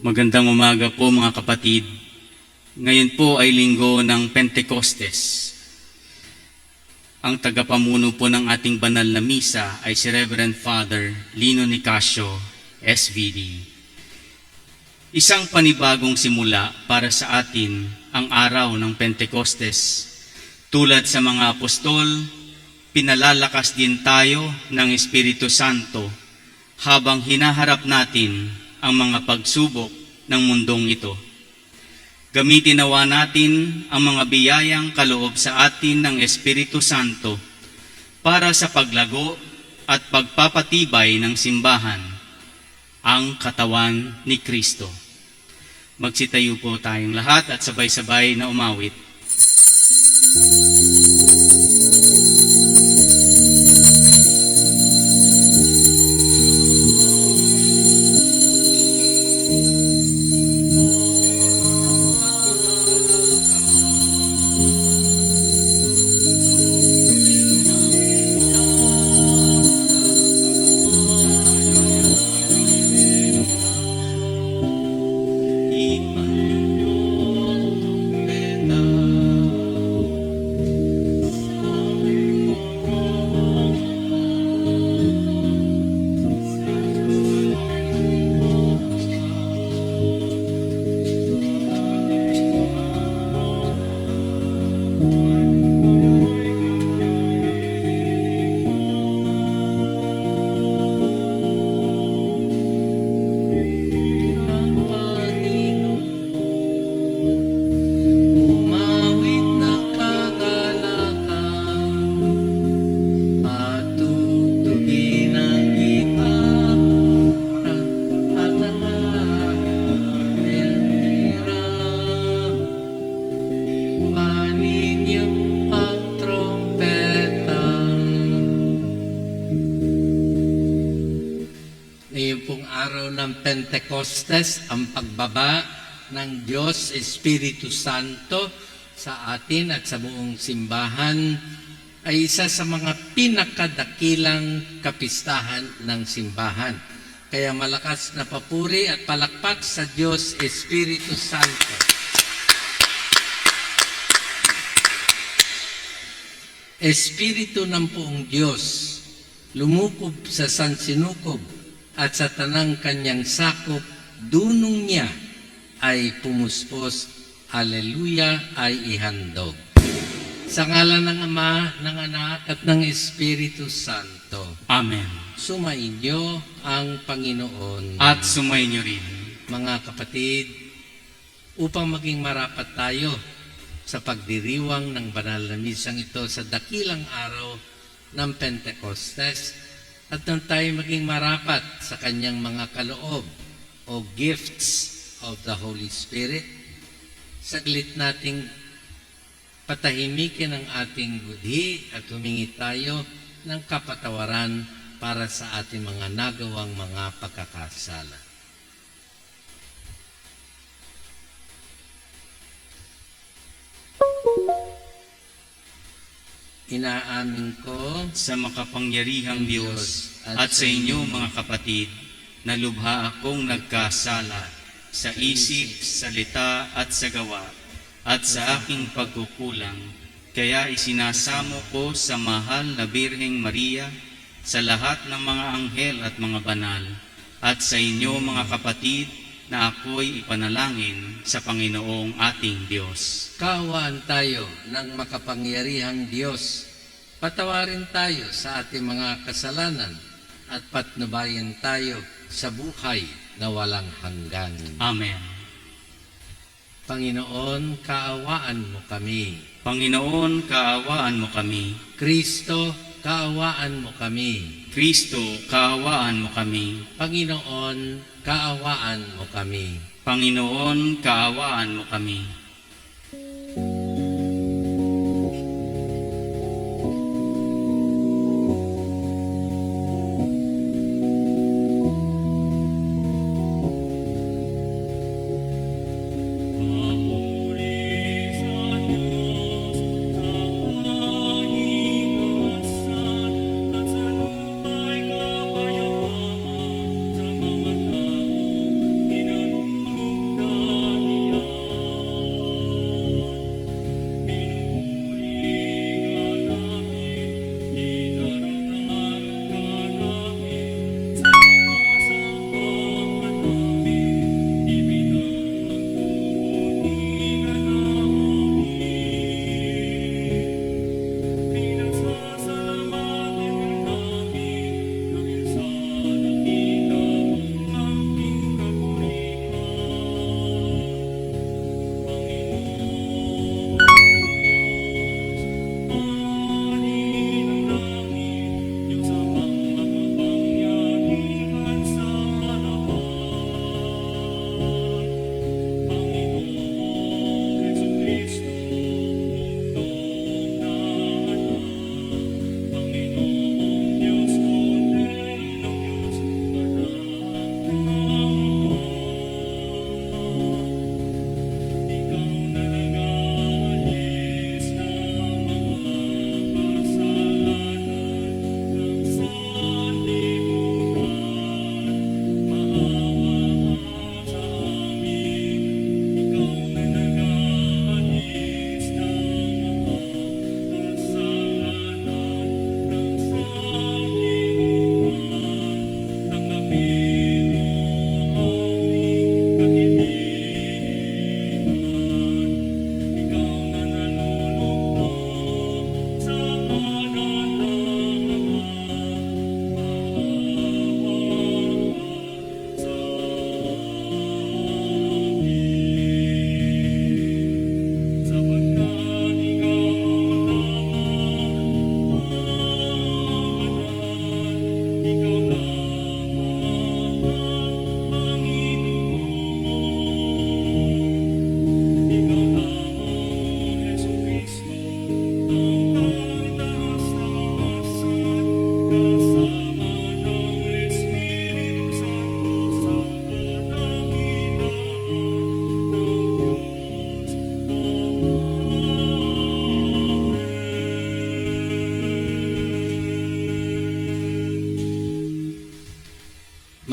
Magandang umaga po mga kapatid. Ngayon po ay linggo ng Pentecostes. Ang tagapamuno po ng ating banal na misa ay si Reverend Father Lino Nicasio, SVD. Isang panibagong simula para sa atin ang araw ng Pentecostes. Tulad sa mga apostol, pinalalakas din tayo ng Espiritu Santo habang hinaharap natin ang mga pagsubok ng mundong ito. Gamitin nawa natin ang mga biyayang kaloob sa atin ng Espiritu Santo para sa paglago at pagpapatibay ng simbahan, ang katawan ni Kristo. Magsitayo po tayong lahat at sabay-sabay na umawit. Pentecostes, ang pagbaba ng Diyos Espiritu Santo sa atin at sa buong simbahan ay isa sa mga pinakadakilang kapistahan ng simbahan. Kaya malakas na papuri at palakpak sa Diyos Espiritu Santo. Espiritu ng poong Diyos, lumukob sa sansinukob at sa tanang kanyang sakop, dunong niya ay pumuspos, Alleluia ay ihandog. Sa ngalan ng Ama, ng Anak at ng Espiritu Santo. Amen. Sumainyo ang Panginoon. At sumainyo rin. Mga kapatid, upang maging marapat tayo sa pagdiriwang ng banal na misang ito sa dakilang araw ng Pentecostes, at nang tayo maging marapat sa kanyang mga kaloob o gifts of the Holy Spirit, saglit nating patahimikin ang ating budhi at humingi tayo ng kapatawaran para sa ating mga nagawang mga pagkakasala. Inaamin ko Sa makapangyarihang Diyos at sa inyo mga kapatid, na lubha akong nagkasala sa isip, salita at sa gawa, at sa aking pagkukulang. Kaya isinasamo ko sa mahal na Birheng Maria, sa lahat ng mga anghel at mga banal, at sa inyo mga kapatid, na ako'y ipanalangin sa Panginoong ating Diyos. Kaawaan tayo ng makapangyarihang Diyos. Patawarin tayo sa ating mga kasalanan at patnubayan tayo sa buhay na walang hanggan. Amen. Panginoon, kaawaan mo kami. Panginoon, kaawaan mo kami. Kristo, kaawaan mo kami. Kristo, kaawaan mo kami. Panginoon, kaawaan mo kami. Panginoon, kaawaan mo kami.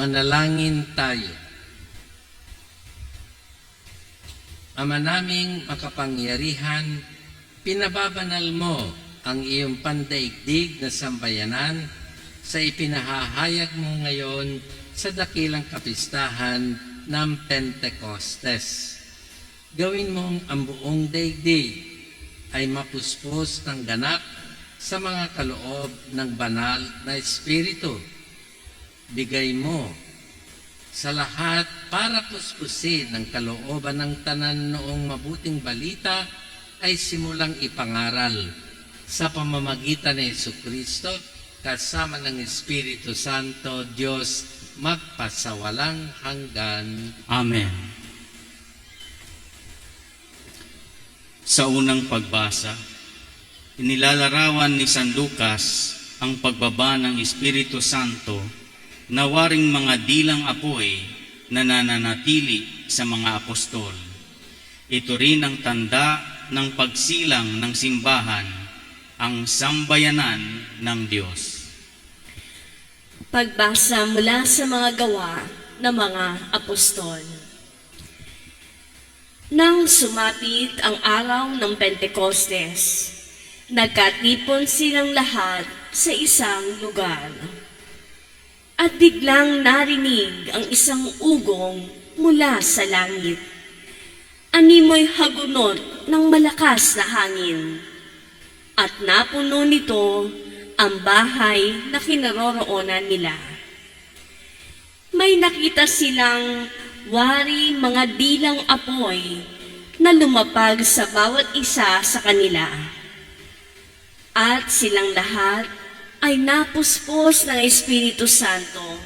Manalangin tayo. Ama naming makapangyarihan, pinababanal mo ang iyong pandaigdig na sambayanan sa ipinahahayag mo ngayon sa dakilang kapistahan ng Pentecostes. Gawin mong ang buong daigdig ay mapuspos ng ganap sa mga kaloob ng banal na Espiritu. Bigay mo sa lahat para puspusin ang kalooban ng tanan noong mabuting balita ay simulang ipangaral sa pamamagitan ni Jesucristo kasama ng Espiritu Santo, Diyos magpasawalang hanggan. Amen. Sa unang pagbasa, inilalarawan ni San Lucas ang pagbaba ng Espiritu Santo na waring mga dilang apoy na nananatili sa mga apostol. Ito rin ang tanda ng pagsilang ng simbahan, ang sambayanan ng Diyos. Pagbasa mula sa mga gawa ng mga apostol. Nang sumapit ang araw ng Pentecostes, nagkatipon silang lahat sa isang lugar. At biglang narinig ang isang ugong mula sa langit. Animoy hagunot ng malakas na hangin. At napuno nito ang bahay na kinaroroonan nila. May nakita silang wari mga dilang apoy na lumapag sa bawat isa sa kanila. At silang lahat ay napuspos ng Espiritu Santo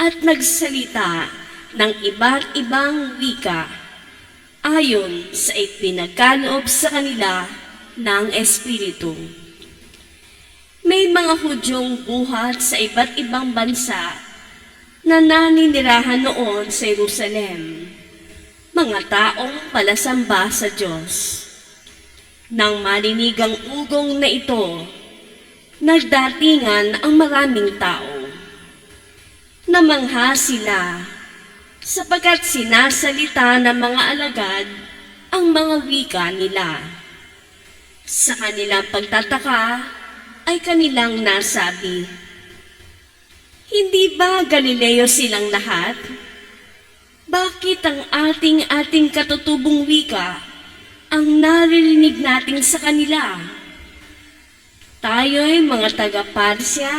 at nagsalita ng iba't ibang wika ayon sa ipinagkaloob sa kanila ng Espiritu. May mga Hudyong buhat sa iba't ibang bansa na naninirahan noon sa Jerusalem, mga taong palasamba sa Diyos. Nang marinig ang ugong na ito, nagdatingan ang maraming tao. Namangha sila sapagkat sinasalita ng mga alagad ang mga wika nila. Sa kanilang pagtataka ay kanilang nasabi, "Hindi ba Galileo silang lahat? Bakit ang ating katutubong wika ang naririnig natin sa kanila? Tayo'y mga taga-Parsya,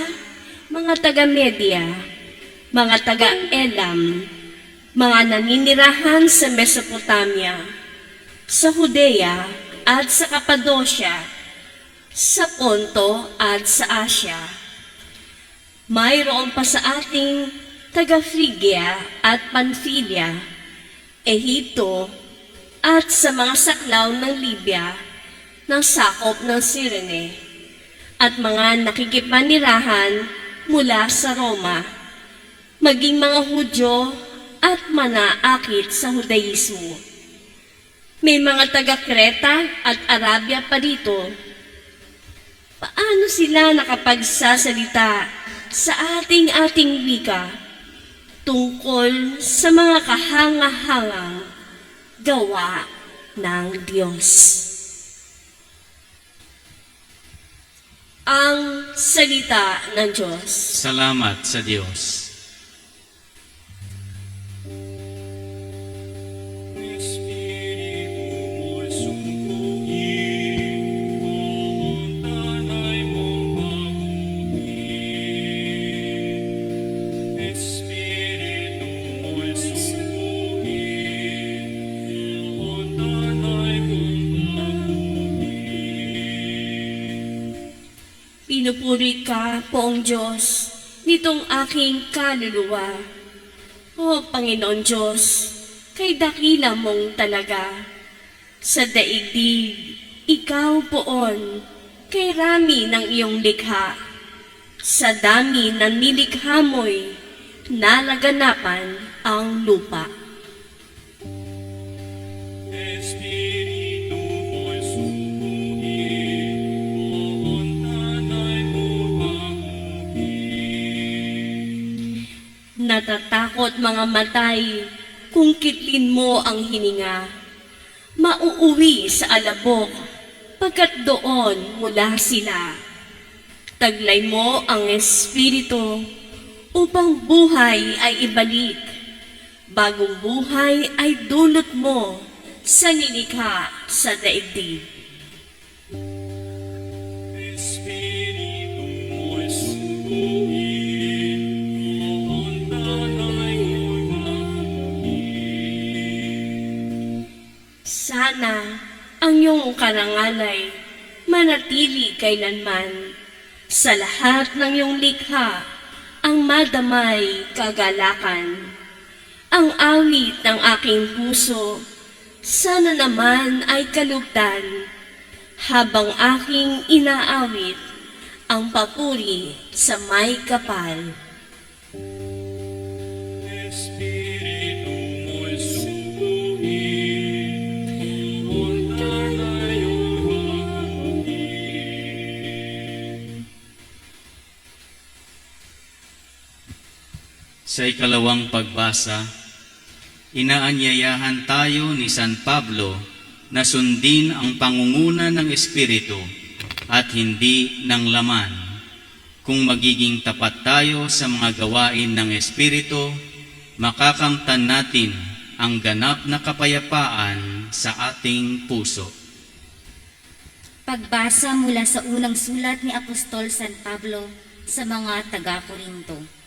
mga taga-Media, mga taga-Elam, mga naninirahan sa Mesopotamia, sa Judea at sa Cappadocia, sa Ponto at sa Asia. Mayroon pa sa ating taga-Phrygia at Pamphylia, Ehipto, at sa mga saklaw ng Libya, ng sakop ng Cyrene, at mga nakikipanirahan mula sa Roma, maging mga Hudyo at manaakit sa Judaismo. May mga taga-Kreta at Arabia pa dito. Paano sila nakapagsasalita sa ating wika tungkol sa mga kahanga-hangang gawa ng Diyos?" Ang salita ng Diyos. Salamat sa Diyos. Pinupuri ka, Poong Diyos, nitong aking kaluluwa. O Panginoon Diyos, kay dakila mong talaga. Sa daigdig, ikaw poon, kay rami ng iyong likha. Sa dami ng nilikha mo'y nalaganapan ang lupa. Natatakot mga matay kung kitlin mo ang hininga. Mauuwi sa alabok, pagkat doon mula sila. Taglay mo ang Espiritu upang buhay ay ibalik. Bagong buhay ay dulot mo sa nilikha sa daigdig. Sana ang iyong karangalay manatili kailanman sa lahat ng iyong likha ang madamay kagalakan. Ang awit ng aking puso sana naman ay kalugdan habang aking inaawit ang papuri sa may kapal. Sa ikalawang pagbasa, inaanyayahan tayo ni San Pablo na sundin ang pangunguna ng Espiritu at hindi ng laman. Kung magiging tapat tayo sa mga gawain ng Espiritu, makakamtan natin ang ganap na kapayapaan sa ating puso. Pagbasa mula sa unang sulat ni Apostol San Pablo sa mga taga-Korinto.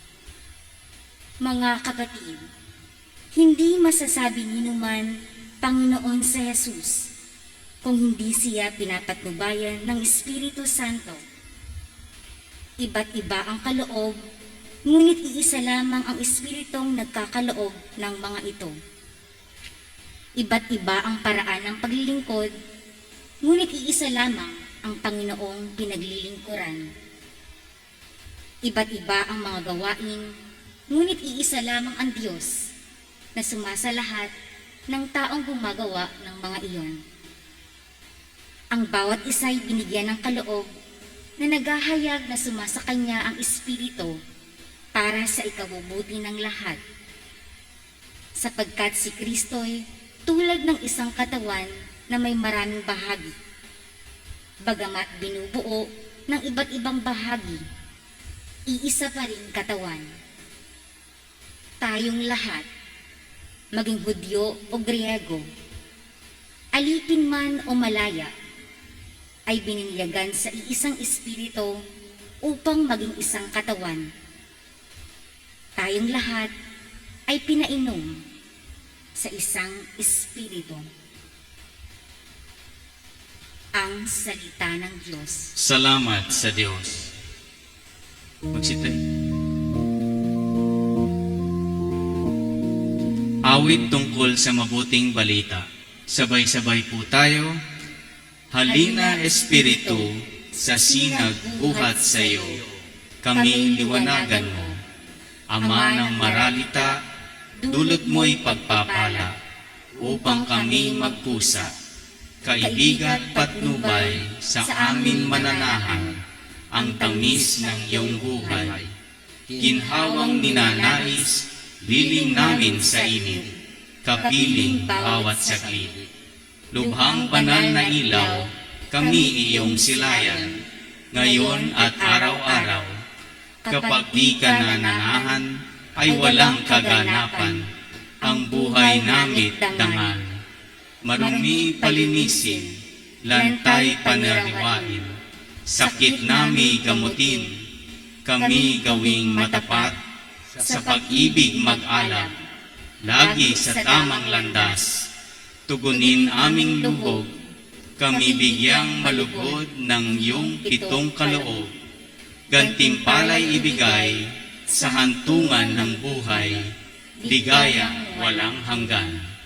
Mga kapatid, hindi masasabi ninuman Panginoon sa Jesus kung hindi siya pinapatnubayan ng Espiritu Santo. Iba't iba ang kaloob, ngunit iisa lamang ang Espiritong nagkakaloob ng mga ito. Iba't iba ang paraan ng paglilingkod, ngunit iisa lamang ang Panginoong pinaglilingkuran. Iba't iba ang mga gawain, ngunit iisa lamang ang Diyos na sumasalahat ng taong gumagawa ng mga iyon. Ang bawat isa'y binigyan ng kaloob na naghahayag na sumasa kanya ang Espiritu para sa ikabubuti ng lahat. Sapagkat si Kristo'y tulad ng isang katawan na may maraming bahagi. Bagamat binubuo ng iba't ibang bahagi, iisa pa rin katawan. Tayong lahat, maging Hudyo o Griego, alipin man o malaya, ay bininyagan sa iisang Espiritu upang maging isang katawan. Tayong lahat ay pinainom sa isang Espiritu. Ang salita ng Diyos. Salamat sa Diyos. Magsitayo. Awit tungkol sa mabuting balita. Sabay-sabay po tayo. Halina Espiritu, sa sinag buhat sa iyo. Kaming liwanagan mo. Ama ng maralita, dulot mo'y pagpapala, upang kami magkusa. Kaibigan patnubay sa amin mananahan, ang tamis ng iyong buhay. Ginhawang ninanais, liling namin sa init, kapiling bawat saglit. Lubhang banal na ilaw, kami iyong silayan, ngayon at araw-araw. Kapag di ka nananahan, ay walang kaganapan, ang buhay namit dangal. Marumi palinisin, lantay panariwain, sakit nami gamutin, kami gawing matapat, sa pag-ibig mag-alab, lagi sa tamang landas, tugunin aming lubog, kami bigyang malugod ng iyong pitong kaloob, gantimpalay ibigay sa hantungan ng buhay, ligayang walang hanggan.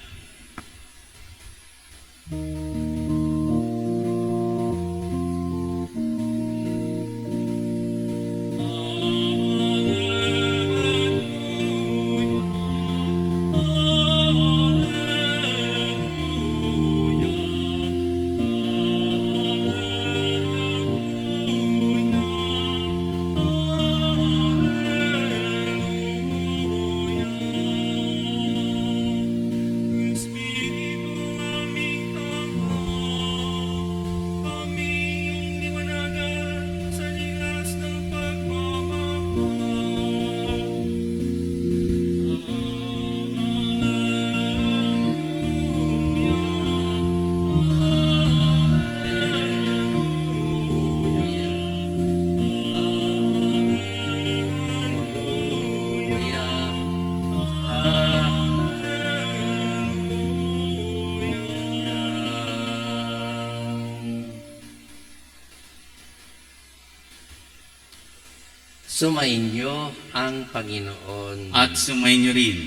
Sumainyo ang Panginoon. At sumainyo rin.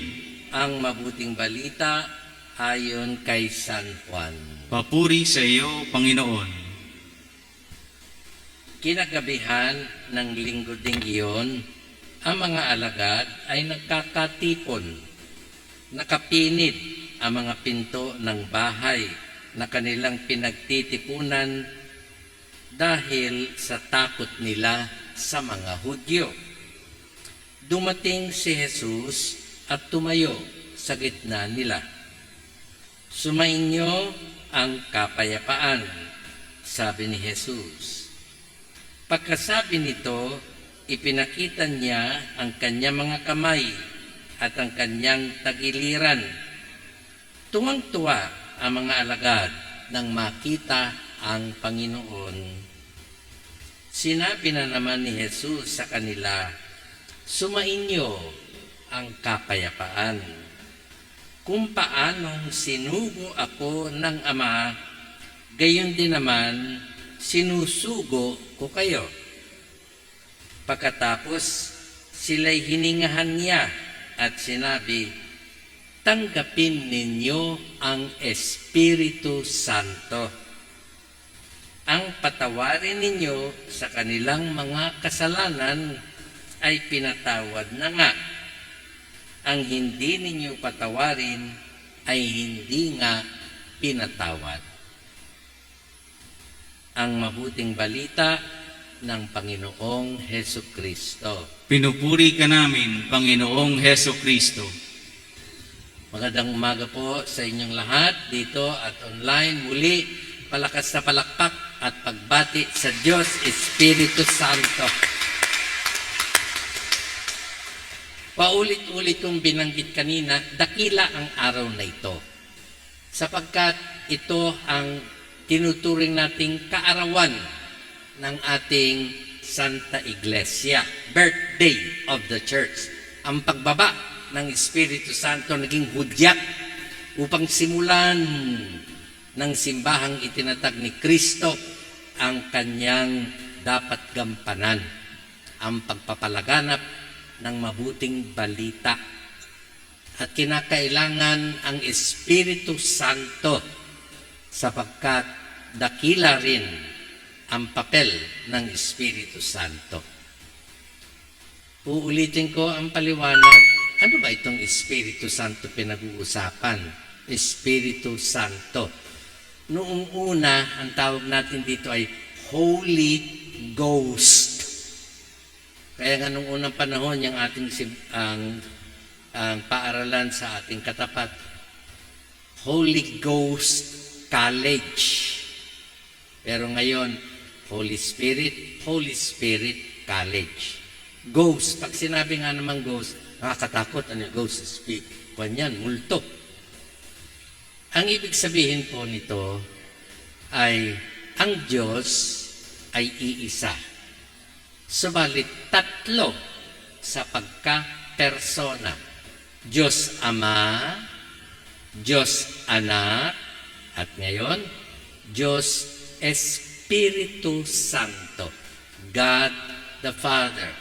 Ang mabuting balita ayon kay San Juan. Papuri sa iyo, Panginoon. Kinagabihan ng linggo ding iyon, ang mga alagad ay nagkakatipon. Nakapinit ang mga pinto ng bahay na kanilang pinagtitipunan dahil sa takot nila sa mga Hudyo. Dumating si Jesus at tumayo sa gitna nila. Sumainyo ang kapayapaan, sabi ni Jesus. Pagkasabi nito, ipinakita niya ang kanyang mga kamay at ang kanyang tagiliran. Tuwang-tuwa ang mga alagad nang makita ang Panginoon. Sinabi na naman ni Jesus sa kanila, sumainyo ang kapayapaan. Kung paanong sinugo ako ng Ama, gayon din naman sinusugo ko kayo. Pagkatapos, sila'y hiningahan niya at sinabi, tanggapin ninyo ang Espiritu Santo. Ang patawarin ninyo sa kanilang mga kasalanan ay pinatawad na nga. Ang hindi ninyo patawarin ay hindi nga pinatawad. Ang mabuting balita ng Panginoong Hesus Kristo. Pinupuri ka namin, Panginoong Heso Kristo. Magandang umaga po sa inyong lahat dito at online. Muli, palakas na palakpak at pagbati sa Diyos Espiritu Santo. Paulit-ulit kong binanggit kanina, dakila ang araw na ito. Sapagkat ito ang tinuturing nating kaarawan ng ating Santa Iglesia, birthday of the Church. Ang pagbaba ng Espiritu Santo naging hudyat upang simulan ng simbahang itinatag ni Kristo ang kanyang dapat gampanan, ang pagpapalaganap ng mabuting balita. At kinakailangan ang Espiritu Santo sapagkat dakila rin ang papel ng Espiritu Santo. Uulitin ko ang paliwanag. Ano ba itong Espiritu Santo pinag-uusapan? Espiritu Santo. Noong una, ang tawag natin dito ay Holy Ghost. Kaya nga nung unang panahon, yung ating ang paaralan sa ating katapat, Holy Ghost College. Pero ngayon, Holy Spirit College. Ghost, pag sinabi nga naman ghost, nakakatakot, ano ghost speak? Kanyan, multo. Ang ibig sabihin po nito ay ang Diyos ay iisa. Subalit tatlo sa pagka-persona. Diyos Ama, Diyos Anak, at ngayon, Diyos Espiritu Santo. God the Father,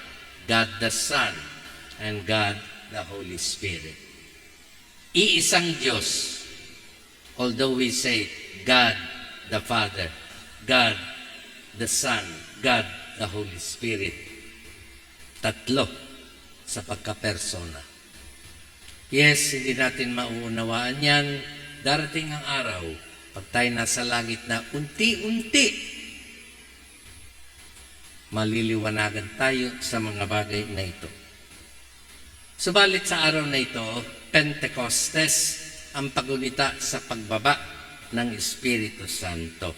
God the Son, and God the Holy Spirit. Iisang Diyos. Although we say God the Father, God the Son, God the Holy Spirit. Tatlo sa pagkapersona. Yes, hindi natin mauunawaan yan. Darating ang araw, pag tayo nasa langit na unti-unti, maliliwanagan tayo sa mga bagay na ito. Subalit sa araw na ito, Pentecostes, ang pagunita sa pagbaba ng Espiritu Santo.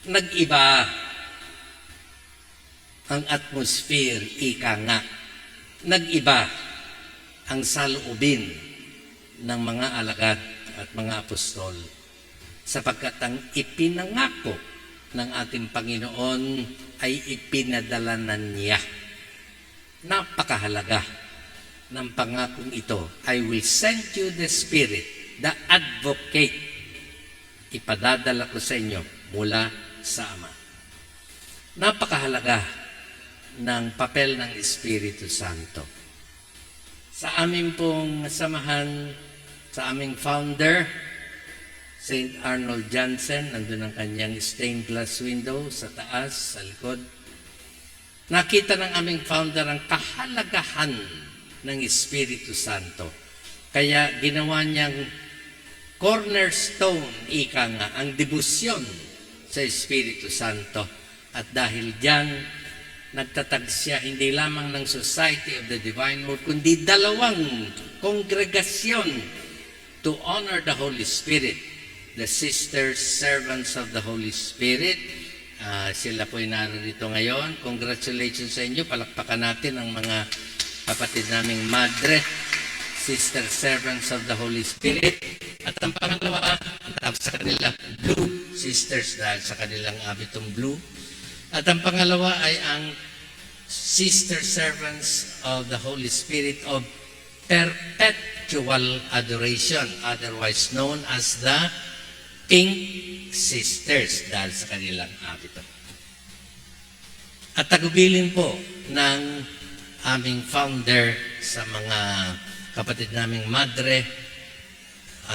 Nag-iba ang atmosphere, ika nga. Nag-iba ang saloobin ng mga alagad at mga apostol sapagkat ang ipinangako ng ating Panginoon ay ipinadala na niya. Napakahalaga ng pangakong ito. I will send you the Spirit, the Advocate. Ipadadala ko sa inyo mula sa Ama. Napakahalaga ng papel ng Espiritu Santo. Sa aming pong samahan, sa aming founder, St. Arnold Jansen, nandun ang kanyang stained glass window sa taas, sa likod. Nakita ng aming founder ang kahalagahan ng Espiritu Santo. Kaya ginawa niyang cornerstone, ika nga, ang debosyon sa Espiritu Santo. At dahil diyan, nagtatag siya hindi lamang ng Society of the Divine Word, kundi dalawang kongregasyon to honor the Holy Spirit. The Sisters Servants of the Holy Spirit. Sila po'y narito ngayon. Congratulations sa inyo. Palakpakan natin ang mga kapatid naming Madre, Sister Servants of the Holy Spirit. At ang pangalawa, sa kanila, Blue Sisters dahil sa kanilang abitong blue. At ang pangalawa ay ang Sister Servants of the Holy Spirit of Perpetual Adoration, otherwise known as the Pink Sisters dahil sa kanilang abito. At tagubilin po ng aming founder sa mga kapatid naming Madre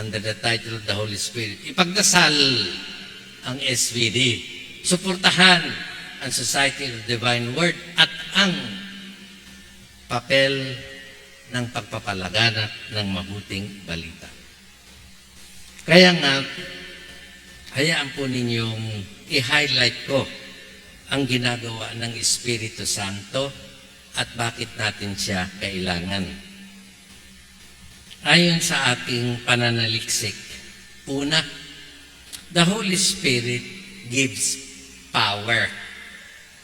under the title of the Holy Spirit. Ipagdasal ang SVD. Suportahan ang Society of the Divine Word at ang papel ng pagpapalaganap ng mabuting balita. Kaya nga, hayaan po ninyong i-highlight ko ang ginagawa ng Espiritu Santo at bakit natin siya kailangan. Ayon sa ating pananaliksik, una, the Holy Spirit gives power.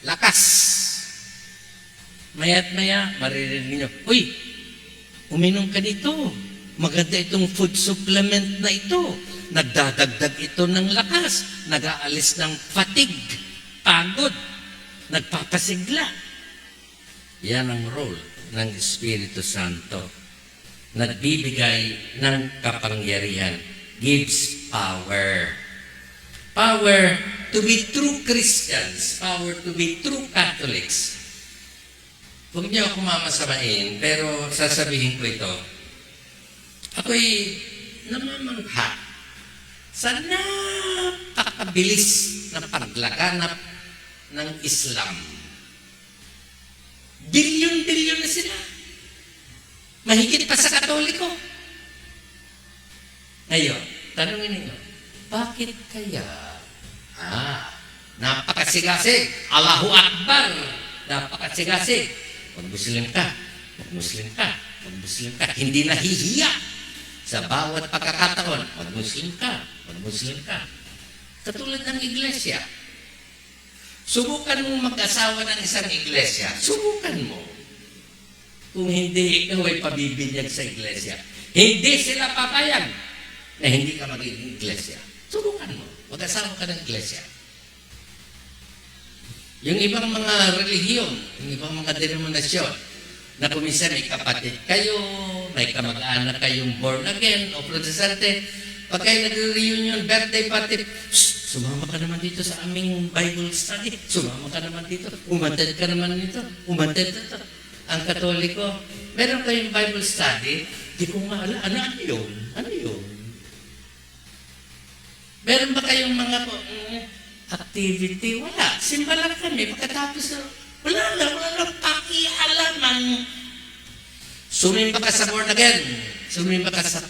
Lakas. Maya't maya, maririnig nyo, uy, uminom ka nito. Maganda itong food supplement na ito. Nagdadagdag ito ng lakas, nag-aalis ng fatigue, pagod, nagpapasigla. Yan ang role ng Espiritu Santo. Nagbibigay ng kapangyarihan, gives power. Power to be true Christians, power to be true Catholics. Huwag niyo ako mamasamain, pero sasabihin ko ito. Ako'y namamangha sa napakabilis na paglaganap ng Islam. Bilyon-bilyon na sila. Mahigit pa sa Katoliko. Ngayon, tanungin ninyo, bakit kaya? Napakasigasig. Allahu Akbar. Napakasigasig. Mag-Muslim ka. Mag-Muslim ka. Mag-Muslim ka. Hindi nahihiya. Sa bawat pagkakataon, mag-Muslim ka, mag-Muslim ka. Katulad ng iglesia. Subukan mong mag-asawa ng isang iglesia. Subukan mo. Kung hindi, ikaw ay pabibinyag sa iglesia. Hindi sila papayag na hindi ka magiging iglesia. Subukan mo. Mag-asawa ka ng iglesia. Yung ibang mga relihiyon, yung ibang mga denominasyon, na kuminsan may kapatid kayo, may kamag-anak kayong born again o protestante, pag kayo nag-reunion, birthday party, sumama ka naman dito sa aming Bible study, sumama ka naman dito, umantad ka naman dito, umantad dito. Ang Katoliko, meron kayong Bible study, di ko nga alam, ano yun? Ano yun? Meron ba kayong mga activity? Wala. Simba lang kami. Pagkatapos wala lang pakialaman. Sumimba ka sa born again. Sumimba ka sa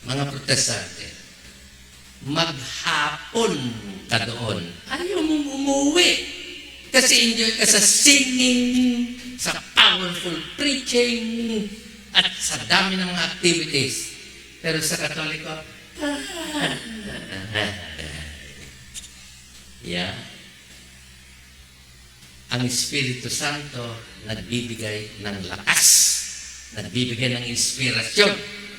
mga protestante. Maghapon ka doon. Ayaw mong umuwi. Kasi enjoy ka sa singing, sa powerful preaching, at sa dami ng mga activities. Pero sa Katoliko, yeah. Ang Espiritu Santo nagbibigay ng lakas, nagbibigay ng inspirasyon.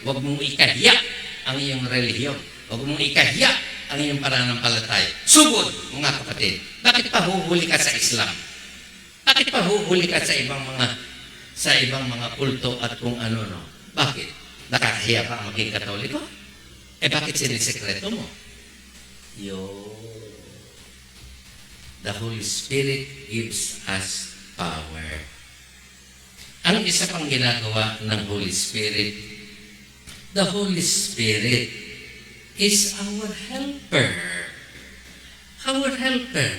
Huwag mong ikahiya ang iyong relihiyon. Huwag mong ikahiya ang iyong pananampalataya. Sugod, mga kapatid. Bakit pa huhuli ka sa Islam? Bakit pa huhuli ka sa ibang mga kulto at kung ano-no? Bakit? Nakakahiya pa ang maging Katoliko? Bakit sinisekreto mo? The Holy Spirit gives us power. Ang isa pang ginagawa ng Holy Spirit, the Holy Spirit is our helper. Our helper.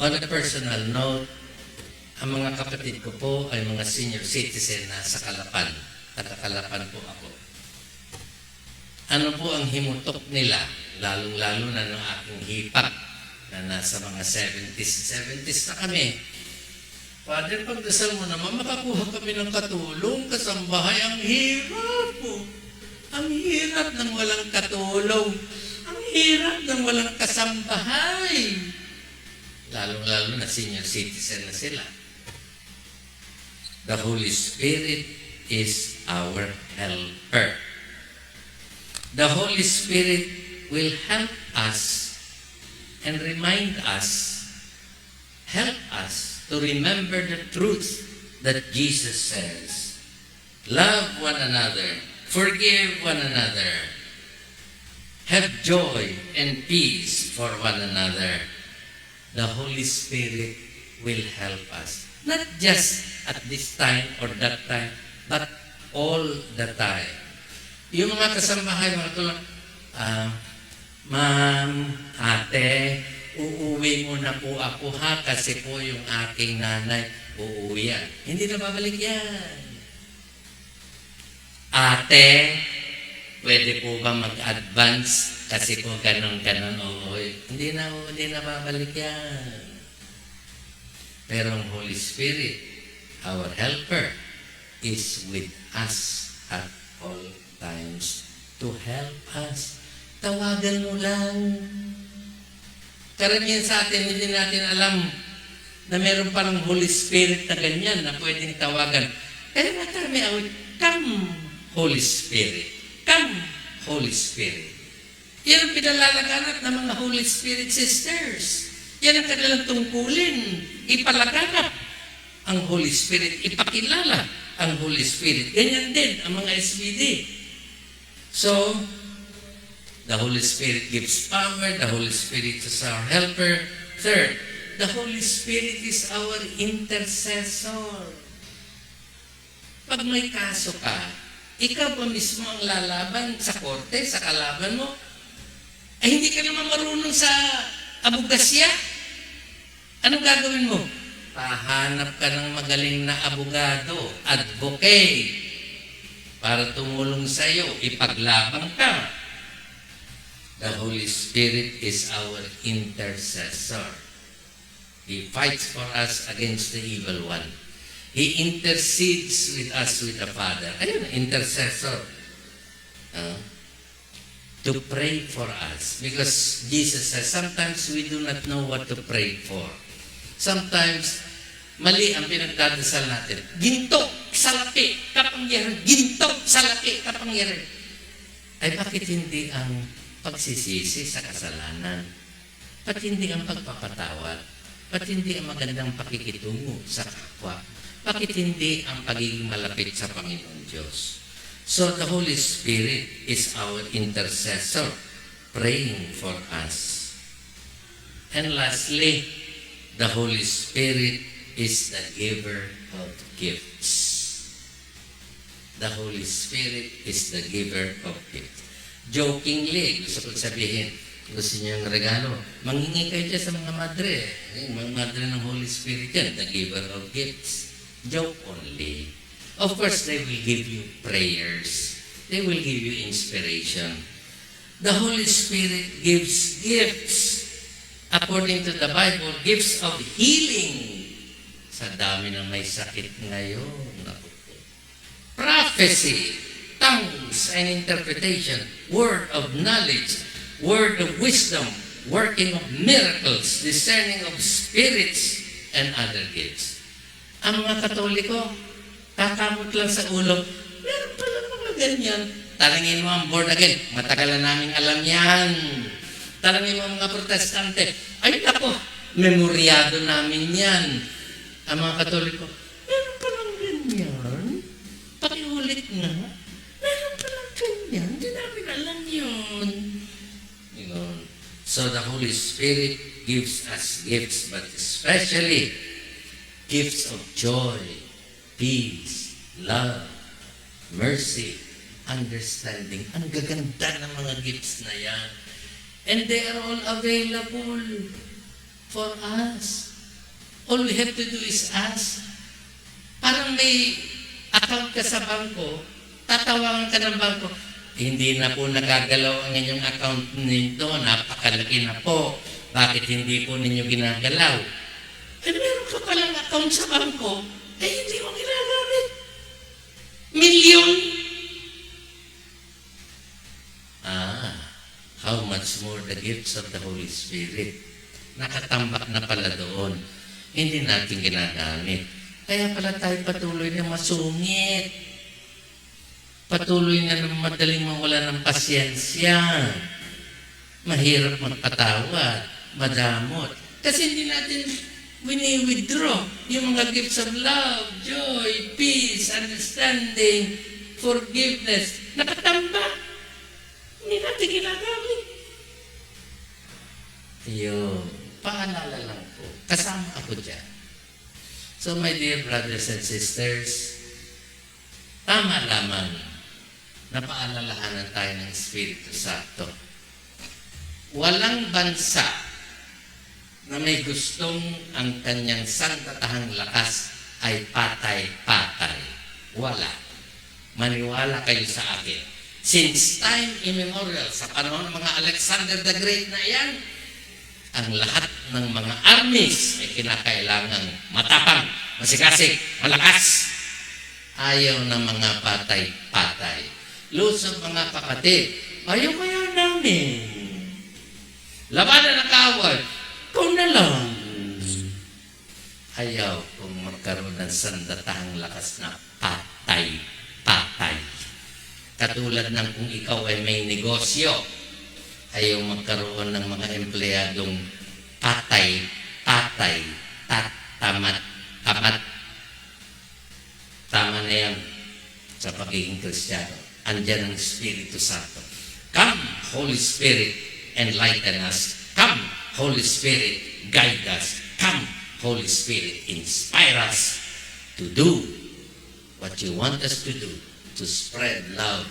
On a personal note, ang mga kapatid ko po ay mga senior citizen na sa Kalapan. Taga-Kalapan po ako. Ano po ang himutok nila, lalong-lalo na ng aking hipak na nasa mga 70s na kami. Father, pagdasal mo naman, makakuha kami ng katulong, kasambahay. Ang hirap po. Ang hirap ng walang katulong. Ang hirap ng walang kasambahay. Lalong-lalo na senior citizen na sila. The Holy Spirit is our helper. The Holy Spirit will help us and remind us, help us to remember the truth that Jesus says. Love one another, forgive one another, have joy and peace for one another. The Holy Spirit will help us. Not just at this time or that time, but all the time. Yung mga kasambahay, mga tulad, ma'am, ate, uuwi muna po ako ha, kasi po yung aking nanay, uuwi yan. Hindi na babalik yan. Ate, pwede po ba mag-advance? Kasi po ganon-ganon, oo. Hindi na babalik yan. Pero ang Holy Spirit, our helper, is with us at all times to help us. Tawagan mo lang. Karamihan sa atin, hindi natin alam na meron parang Holy Spirit na ganyan na pwedeng tawagan. Kaya matami awit, come, Holy Spirit. Come, Holy Spirit. Yan ang pinalalaganap ng mga Holy Spirit sisters. Yan ang kanilang tungkulin. Ipalaganap ang Holy Spirit. Ipakilala ang Holy Spirit. Ganyan din ang mga SBD. So, the Holy Spirit gives power. The Holy Spirit is our helper. Third, the Holy Spirit is our intercessor. Pag may kaso ka, ikaw pa mismo ang lalaban sa korte, sa kalaban mo, ay hindi ka naman marunong sa abogasya. Anong gagawin mo? Pahanap ka ng magaling na abogado, advocate, para tumulong sa iyo, ipaglaban ka. The Holy Spirit is our intercessor. He fights for us against the evil one. He intercedes with us with the Father. Ayun, intercessor. To pray for us. Because Jesus says, sometimes we do not know what to pray for. Sometimes, mali ang pinagdadasal natin. Ginto, salapi, kapangyarihan. Ginto, salapi, kapangyarihan. Ay bakit hindi ang pagsisisi sa kasalanan? Ba't hindi ang pagpapatawad? Ba't hindi ang magandang pakikitungo sa kapwa? Bakit hindi ang pagiging malapit sa Panginoon Diyos? So the Holy Spirit is our intercessor, praying for us. And lastly, the Holy Spirit is the giver of gifts. The Holy Spirit is the giver of gifts. Jokingly, gusto ko sabihin, gusto niyo yung regalo, manghingi kayo dyan sa mga madre. Mga madre ng Holy Spirit yan, the giver of gifts. Joke only. Of course, they will give you prayers. They will give you inspiration. The Holy Spirit gives gifts. According to the Bible, gifts of healing. Sa dami ng may sakit ngayon. Prophecy, tongues and interpretation, word of knowledge, word of wisdom, working of miracles, discerning of spirits, and other gifts. Ang mga Katoliko, kakamot lang sa ulo, meron pala mga ganyan. Talangin mo ang born again, matagal na namin alam yan. Talangin mo ang mga protestante, ay nako, memoryado namin yan. Ang mga Katoliko, meron palang ganyan. Pakiulit na, meron palang ganyan. Hindi namin alam yun. So the Holy Spirit gives us gifts, but especially gifts of joy, peace, love, mercy, understanding. Ang gaganda ng mga gifts na yan. And they are all available for us. All we have to do is ask. Parang may account ka sa bangko, tatawagan ka ng bangko, hindi na po nagagalaw ang inyong account nito, napakalaki na po. Bakit hindi po ninyo ginagalaw? Eh, meron ka palang account sa bangko, eh hindi mo ginagamit. Milyon! How much more the gifts of the Holy Spirit. Nakatambak na pala doon. Hindi natin ginagamit. Kaya pala tayo patuloy na masungit. Patuloy na madaling mawala ng pasyensya. Mahirap magpatawad, madamot. Kasi hindi natin wini-withdraw yung mga gifts of love, joy, peace, understanding, forgiveness. Nakatambak. Hindi natin ginagamit. Yun. Paalala lang po. Kasama ako dyan. So my dear brothers and sisters, tama lamang na paalalahanan tayo ng Espiritu Santo. Walang bansa na may gustong ang kanyang sandatahang lakas ay patay-patay. Wala. Maniwala kayo sa akin. Since time immemorial, sa panahon ng mga Alexander the Great na yan, ang lahat ng mga armies ay kinakailangang matapang, masikasik, malakas. Ayaw ng mga patay-patay. Lusog mga kapatid, ayaw kaya namin. Labanan ng kawal, kung na lang. Ayaw kung magkaroon ng sandatahang lakas na patay-patay. Katulad ng kung ikaw ay may negosyo, ayaw magkaroon ng mga empleyadong patay, tamat. Tama na yan sa pagiging Kristiyano. Andyan ang Espiritu Santo. Come, Holy Spirit, enlighten us. Come, Holy Spirit, guide us. Come, Holy Spirit, inspire us to do what you want us to do, to spread love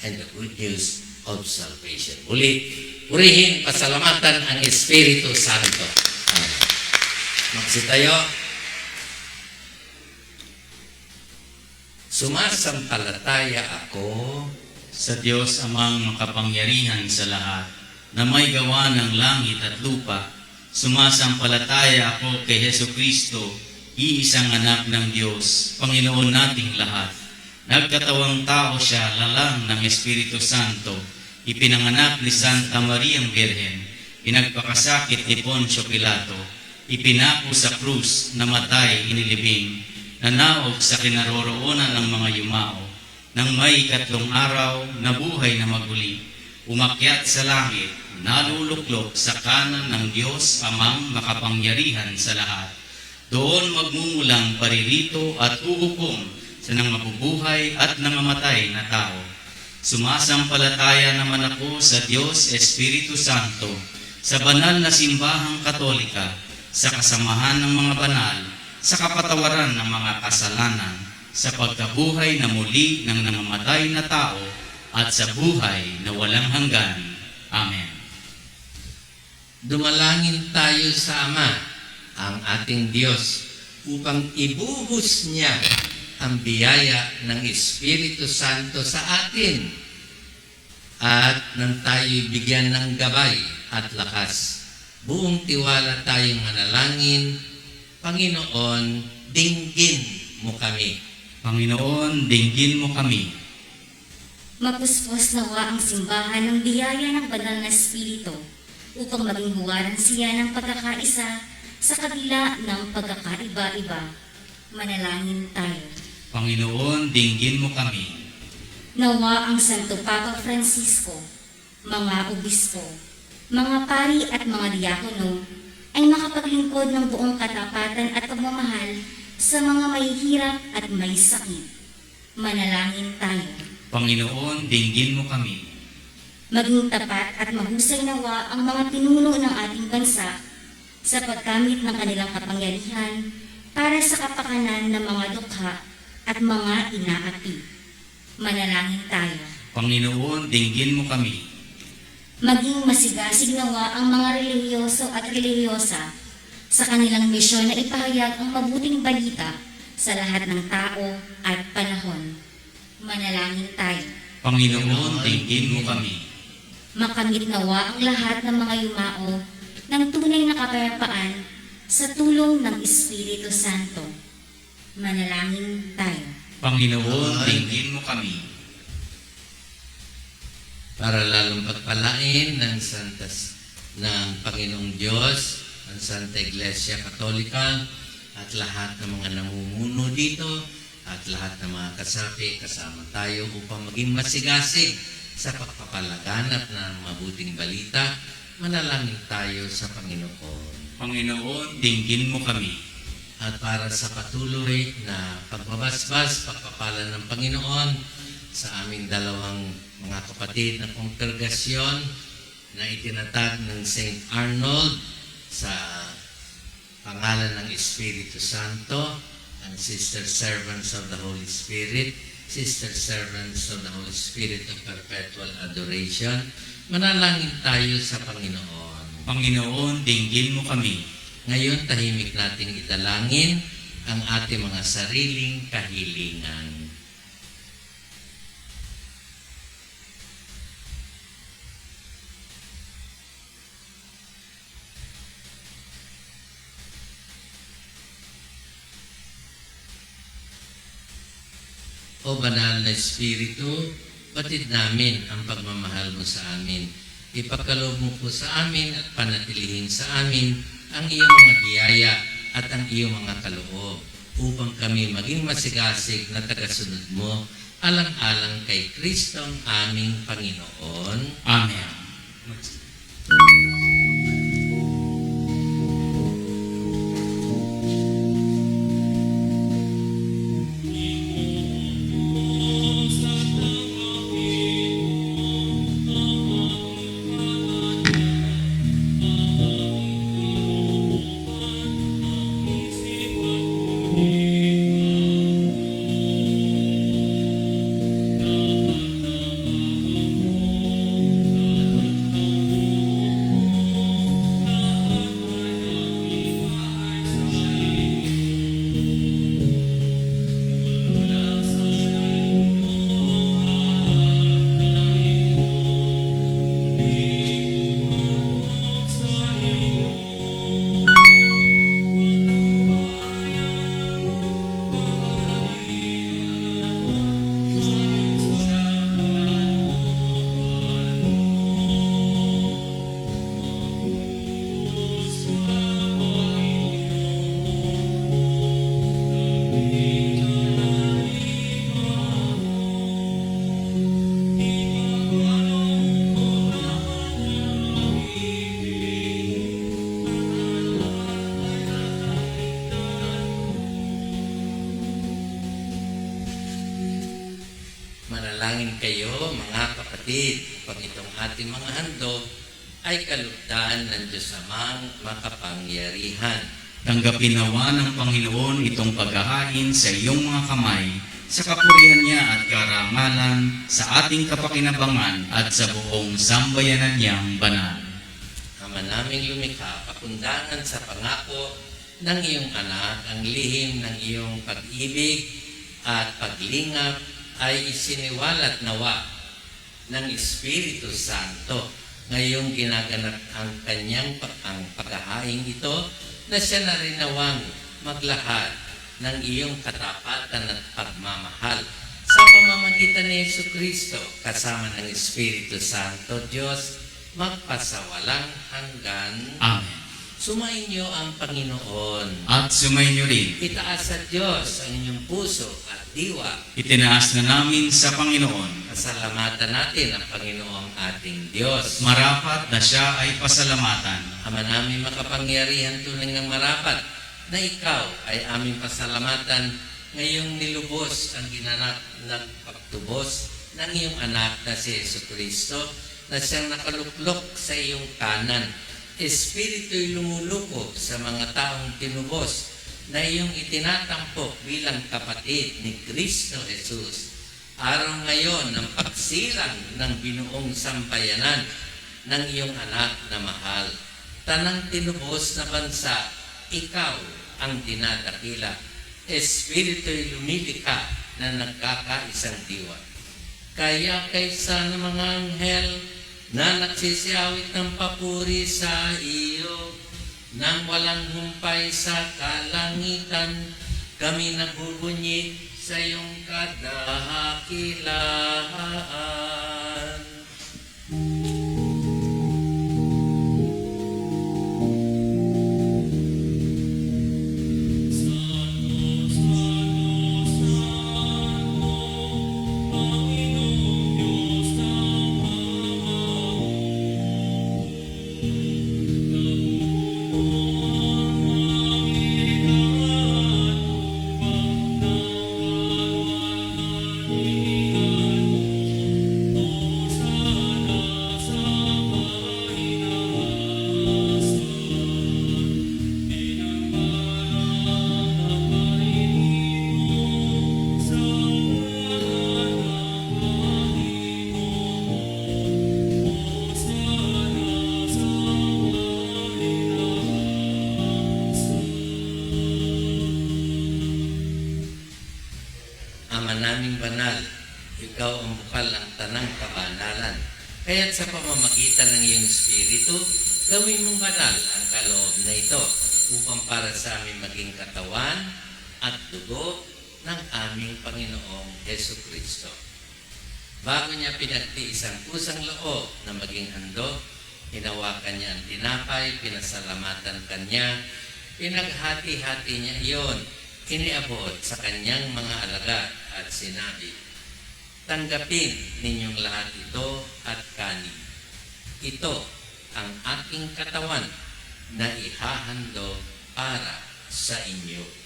and the good news of salvation. Purihin, pasalamatan ang Espiritu Santo. Magsitayo. Sumasampalataya ako Sa Diyos amang makapangyarihan sa lahat, na may gawa ng langit at lupa, sumasampalataya ako kay Hesu Kristo, iisang anak ng Diyos, Panginoon nating lahat. Nagkatawang tao siya, lalang ng Espiritu Santo, ipinanganak ni Santa Mariang Birhen, pinagpakasakit ni Poncio Pilato, ipinako sa krus, namatay, inilibing, nanaog sa kinaroroonan ng mga yumao, nang may 3 araw, nabuhay na maguli, umakyat sa langit, naluluklok sa kanan ng Diyos amang makapangyarihan sa lahat. Doon magmumulang paririto at uhukom sa nang mabubuhay at nangamatay na tao. Sumasampalataya naman ako sa Diyos Espiritu Santo, sa banal na simbahang katolika, sa kasamahan ng mga banal, sa kapatawaran ng mga kasalanan, sa pagkabuhay na muli ng nangamatay na tao, at sa buhay na walang hanggan. Amen. Dumalangin tayo sa Ama, ang ating Diyos, upang ibuhos niya ang biyaya ng Espiritu Santo sa atin at nang tayo'y bigyan ng gabay at lakas. Buong tiwala tayong manalangin, Panginoon, dinggin mo kami. Panginoon, dinggin mo kami. Mapuspos nawa ang simbahan ng biyaya ng banal na Espiritu upang maging huwaran siya ng pagkakaisa sa kabila ng pagkakaiba-iba. Manalangin tayo. Panginoon, dinggin mo kami. Nawa ang Santo Papa Francisco, mga obispo, mga pari at mga diakono ay makapaglingkod ng buong katapatan at pagmamahal sa mga may hirap at may sakit. Manalangin tayo. Panginoon, dinggin mo kami. Maging tapat at mahusay nawa ang mga pinuno ng ating bansa sa paggamit ng kanilang kapangyarihan para sa kapakanan ng mga dukha at mga inaapi. Manalangin tayo. Panginoon, dinggin mo kami. Maging masigasig nawa ang mga relihiyoso at relihiyosa sa kanilang misyon na ipahayag ang mabuting balita sa lahat ng tao at panahon. Manalangin tayo. Panginoon, dinggin mo kami. Makamit nawa ang lahat ng mga yumao ng tunay na kapayapaan sa tulong ng Espiritu Santo. Manalangin tayo. Panginoon, dinggin mo kami. Para lalong pagpalain ng Panginoong Diyos, ang Santa Iglesia Katolika, at lahat ng mga namumuno dito, at lahat ng mga kasapi, kasama tayo upang maging masigasig sa pagpapalaganap ng mabuting balita. Manalangin tayo sa Panginoon. Panginoon, dinggin mo kami. At para sa patuloy na pagbabasbas, pagpapala ng Panginoon sa aming dalawang mga kapatid na kongregasyon na itinatag ng St. Arnold sa pangalan ng Espiritu Santo, ang Sister Servants of the Holy Spirit, Sister Servants of the Holy Spirit of Perpetual Adoration. Manalangin tayo sa Panginoon. Panginoon, dinggin mo kami. Ngayon, tahimik nating idalangin ang ating mga sariling kahilingan. O Banal na Espiritu, batid namin ang pagmamahal mo sa amin. Ipagkaloob mo po sa amin at panatilihin sa amin ang iyong mga biyaya at ang iyong mga kaloob upang kami maging masigasig na tagasunod mo alang-alang kay Kristong aming Panginoon. Amen. Manalangin kayo, mga kapatid, upang itong ating mga handog ay kalugdan ng Diyos Amang makapangyarihan. Tanggapin nawa ng Panginoon itong paghahain sa iyong mga kamay, sa kapurihan niya at karangalan, sa ating kapakinabangan at sa buong sambayanan niyang banal. Ama naming lumikha, pakundangan sa pangako ng iyong anak, ang lihim ng iyong pag-ibig at paglingap ay isiniwalat nawa ng Espiritu Santo. Ngayong ginaganap ang kanyang ang paghahain ito na siya na rin nawang maglahad ng iyong katapatan at pagmamahal sa pamamagitan ni Jesucristo kasama ng Espiritu Santo, Diyos, magpasawalang hanggan. Amen. Sumainyo ang Panginoon. At sumainyo rin. Itaas sa Diyos ang inyong puso at diwa. Itinaas na namin sa Panginoon. Pasalamatan natin ang Panginoong ating Diyos. Marapat na siya ay pasalamatan. Ama namin makapangyarihan, tunay ng marapat na ikaw ay aming pasalamatan ngayong nilubos ang ginanap ng pagtubos ng iyong anak na si Jesucristo na siyang nakaluklok sa iyong kanan. Espiritu'y lumuluko sa mga taong tinubos na iyong itinatampok bilang kapatid ni Kristo Jesus. Araw ngayon ng pagsilang ng binuong sambayanan ng iyong anak na mahal. Tanang tinubos na bansa, ikaw ang dinadakila. Espiritu'y lumilika na nagkakaisang diwa. Kaya kaysa ng mga anghel na nagsisiyawit ng papuri sa iyo, nang walang humpay sa kalangitan, kami nagbubunyi sa iyong kadakilaan. Ama naming banal, ikaw ang bukal ng tanang kabanalan. Kaya't sa pamamagitan ng iyong Espiritu, gawin mong banal ang kaloob na ito upang para sa amin maging katawan at dugo ng aming Panginoong Heso Kristo. Bago niya pinagtiis ang kusang loob na maging handog, hinawakan niya ang tinapay, pinasalamatan kanya, pinaghati-hati niya iyon, iniabot sa kanyang mga alagad at sinabi, tanggapin ninyong lahat ito at kanin. Ito ang aking katawan na ihahandog para sa inyo.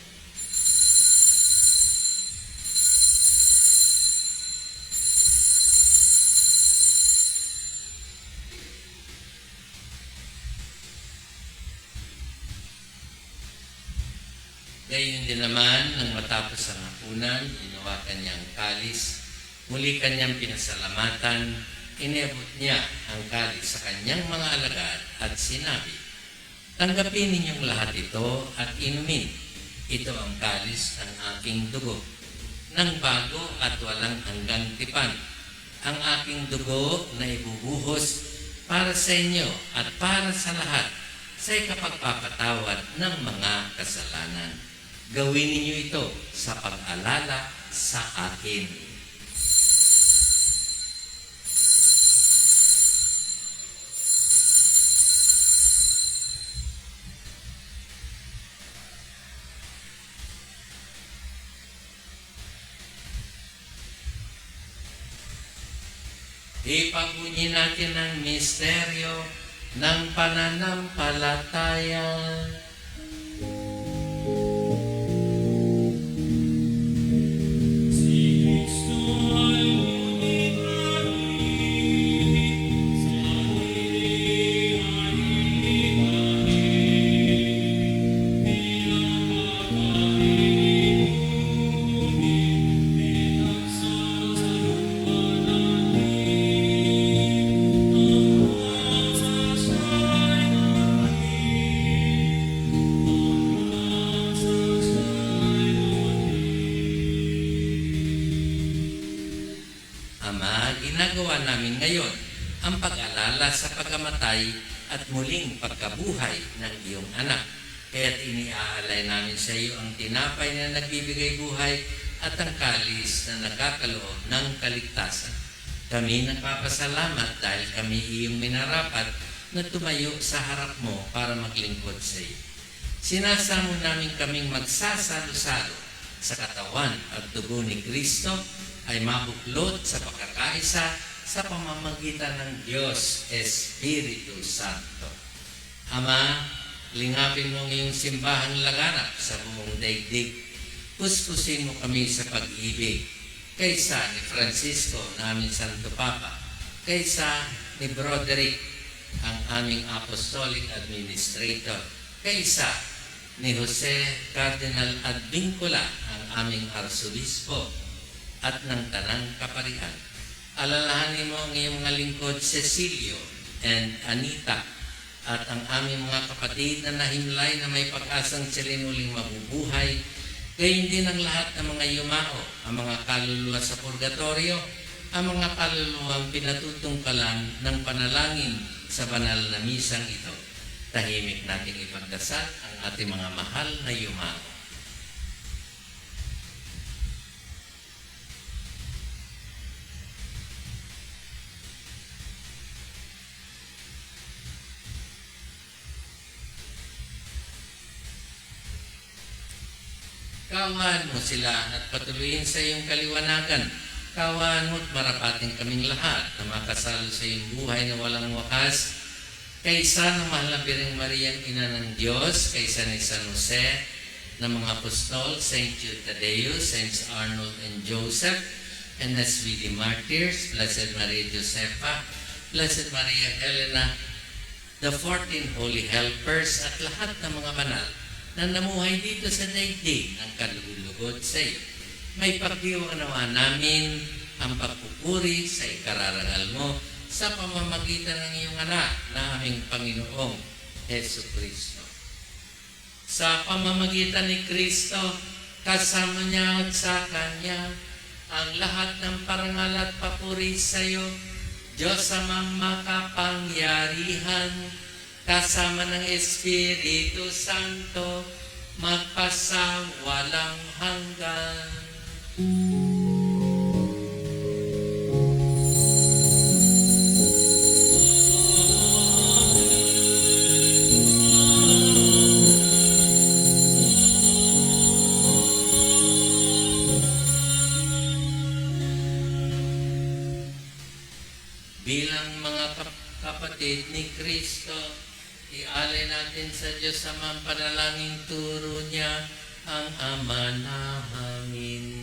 Gayon din naman, nang matapos ang hapunan, hinawakan niya ang kalis, muli kanyang pinasalamatan, iniabot niya ang kalis sa kanyang mga alagad at sinabi, tanggapin ninyong lahat ito at inumin. Ito ang kalis ng aking dugo, ng bago at walang hanggang tipan. Ang aking dugo na ibubuhos para sa inyo at para sa lahat sa ikapagpapatawad ng mga kasalanan. Gawin ninyo ito sa pag-alala sa akin. Ipagpunyi natin ang misteryo ng pananampalataya. Ama, ginagawa namin ngayon ang pag-alala sa pagkamatay at muling pagkabuhay ng iyong anak. Kaya't iniaalay namin sa iyo ang tinapay na nagbibigay buhay at ang kalis na nagkakaloob ng kaligtasan. Kami nagpapasalamat dahil kami iyong minarapat na tumayo sa harap mo para maglingkod sa iyo. Sinasamo namin kaming magsasalo-salo sa katawan at dugo ni Kristo ay mabuklod sa pagkakaisa sa pamamagitan ng Diyos Espiritu Santo. Ama, lingapin mo ang iyong simbahang laganap sa buong daigdig. Puspusin mo kami sa pag-ibig. Kaysa ni Francisco, namin Santo Papa, kaysa ni Broderick, ang aming Apostolic Administrator. Kaisa ni Jose Cardinal Advincula, ang aming Arsobispo at ng Tanang Kaparian. Alalahanin mo ang iyong mga lingkod Cecilio and Anita at ang aming mga kapatid na nahimlay na may pag-asang sila muling mabubuhay. Gayon din ang lahat ng mga yumao, ang mga kaluluwa sa purgatorio, ang mga kaluluwang pinatutungkalan ng panalangin sa banal na misang ito. Tahimik nating ipagdasal ang ating mga mahal na yumao. Kawan mo sila at patuloyin sa iyong kaliwanagan. Kawan mo't marapating kaming lahat na makasalo sa iyong buhay na walang wakas. Kaysa ng mahal na Birheng Mariang Ina ng Diyos, kaysa ni San Jose, ng mga apostol, Saint Jude Tadeo, Saints Arnold and Joseph, and SVD Martyrs, Blessed Maria Josefa, Blessed Maria Helena, the 14 Holy Helpers, at lahat ng mga banal na namuhay dito sa daigdig ng kalugod sa iyo. May pagdiwang nawa namin ang pagpupuri sa ikararangal mo sa pamamagitan ng iyong anak na aming Panginoong Heso Kristo. Sa pamamagitan ni Kristo, kasama niya at sa Kanya, ang lahat ng parangal at papuri sa iyo, Diyos amang makapangyarihan, kasama ng Espiritu Santo, magpasawalang hanggan. Bilang mga kapatid ni Kristo, ialay natin sa Diyos sa mga panalangin turo niya ang Ama namin.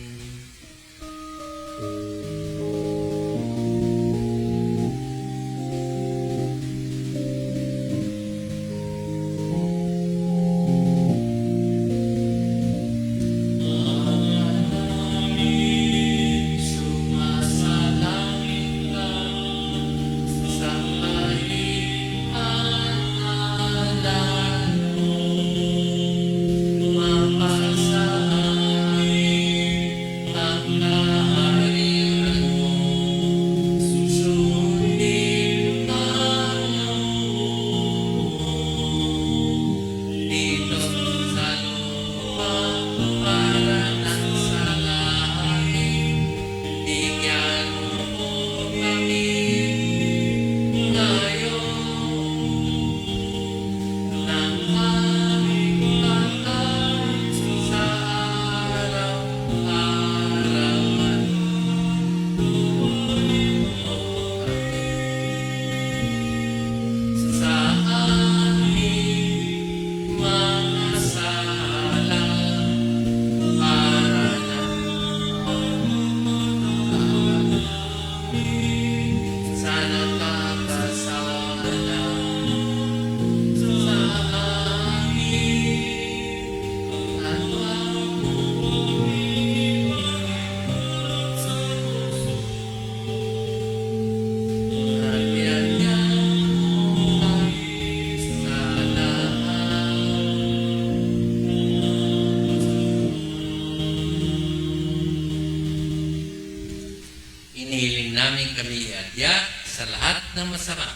Inihiling namin kami iadya sa lahat ng masama,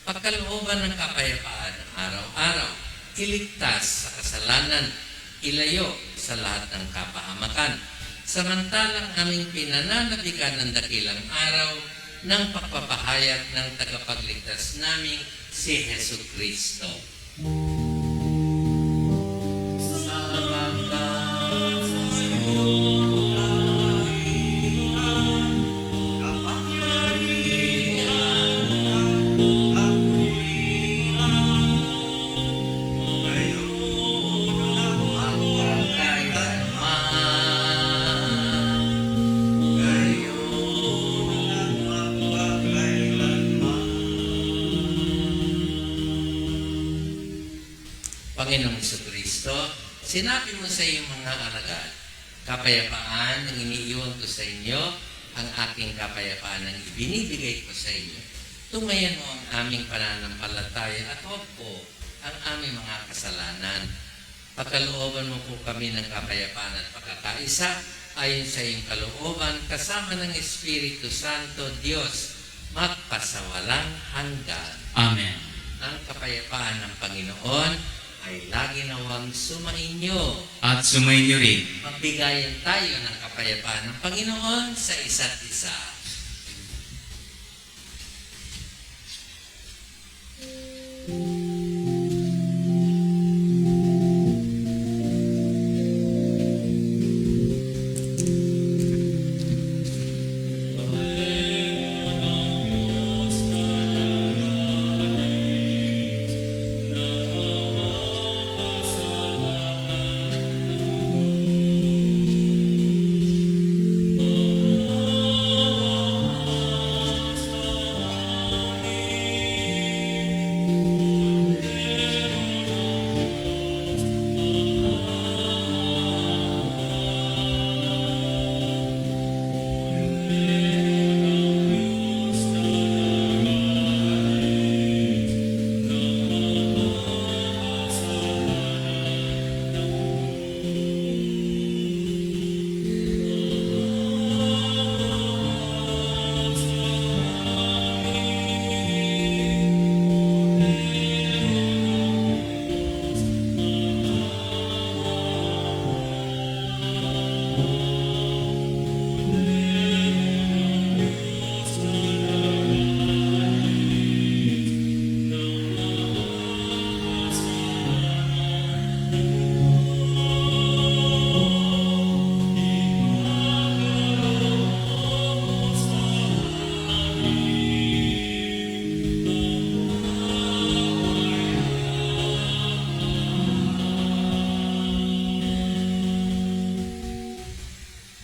pagkalooban ng kapayapaan ng araw-araw, iligtas sa kasalanan, ilayo sa lahat ng kapahamakan, samantalang aming pinananabikan ng dakilang araw ng pagpapahayag ng tagapagligtas naming si Heso Kristo. Panginoong Kristo, sinabi mo sa iyong mga alagad, kapayapaan ang iniiwan ko sa inyo, ang aking kapayapaan ang ibinibigay ko sa inyo. Tumayan mo ang aming pananampalataya at huwag po ang aming mga kasalanan. Pagkalooban mo po kami ng kapayapaan at pagkakaisa ayon sa iyong kalooban kasama ng Espiritu Santo, Diyos, magpasawalang hanggan. Amen. Ang kapayapaan ng Panginoon ay lagi nawang sumainyo. At sumainyo rin. Magbigayan tayo ng kapayapaan ng Panginoon sa isa't isa.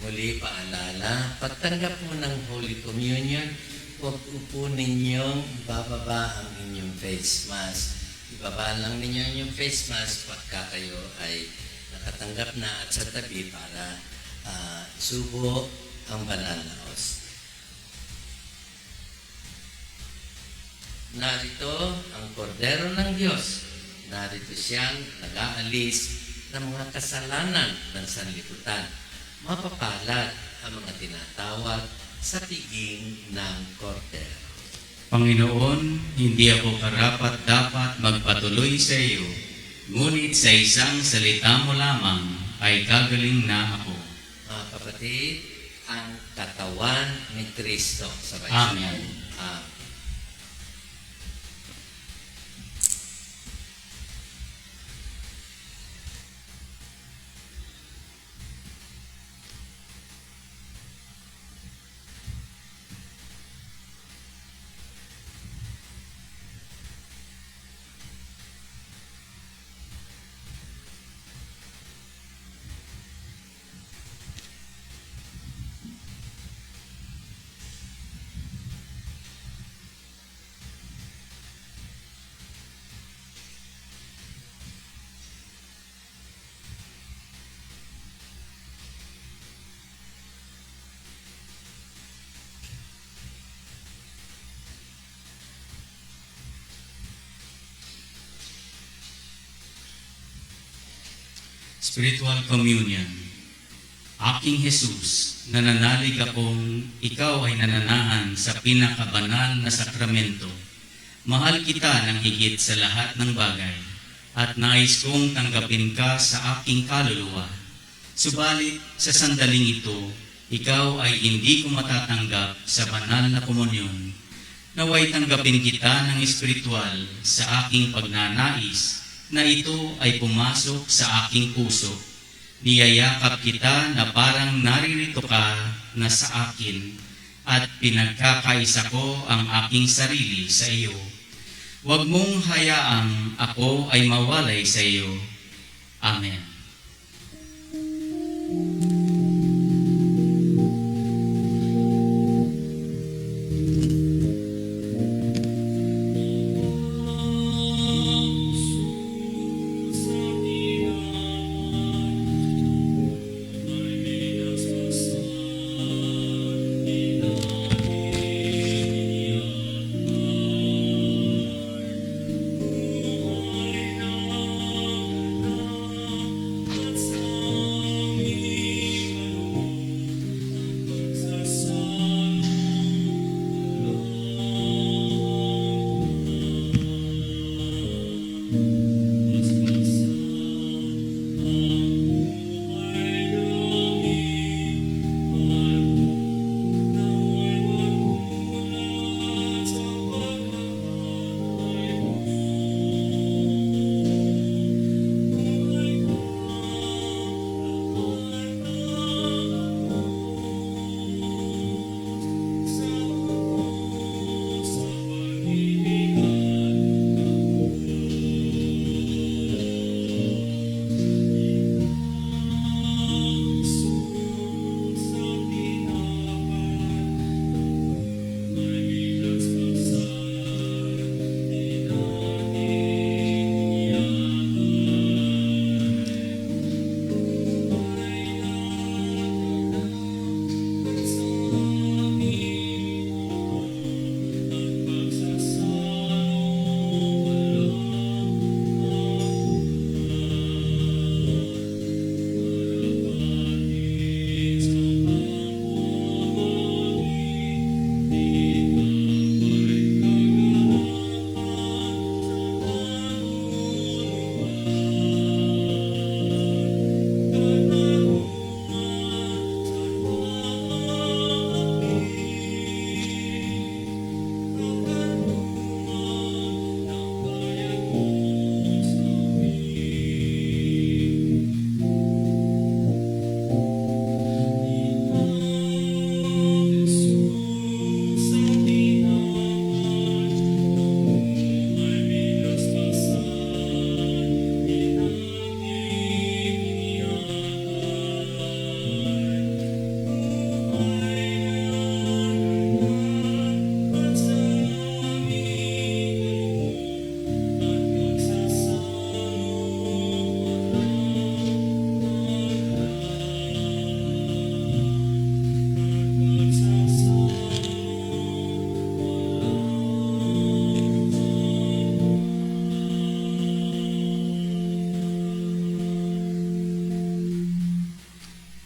Muli paalala, pagtanggap mo ng Holy Communion, huwag upo ninyong bababa ang inyong face mask. Ibaba lang ninyo ang inyong face mask pagka kayo ay nakatanggap na at sa tabi para subo ang banal na host. Narito ang kordero ng Diyos. Narito siyang nag-aalis ng mga kasalanan ng sanlibutan. Mapapalad ang mga tinatawag sa piging ng kordero. Panginoon, hindi ako karapat-dapat magpatuloy sa iyo, ngunit sa isang salita mo lamang ay gagaling na ako. Mga kapatid, ang katawan ni Kristo. Sabay Amen. Amen. Spiritual Communion. Aking Jesus, nananalig akong ikaw ay nananahan sa pinakabanal na sakramento. Mahal kita ng higit sa lahat ng bagay at nais kong tanggapin ka sa aking kaluluwa. Subalit sa sandaling ito, ikaw ay hindi ko matatanggap sa banal na komunyon. Naway tanggapin kita ng espiritual sa aking pagnanais na ito ay pumasok sa aking puso. Niyayakap kita na parang naririto ka na sa akin at pinagkakaisa ko ang aking sarili sa iyo. Huwag mong hayaang ako ay mawalay sa iyo. Amen.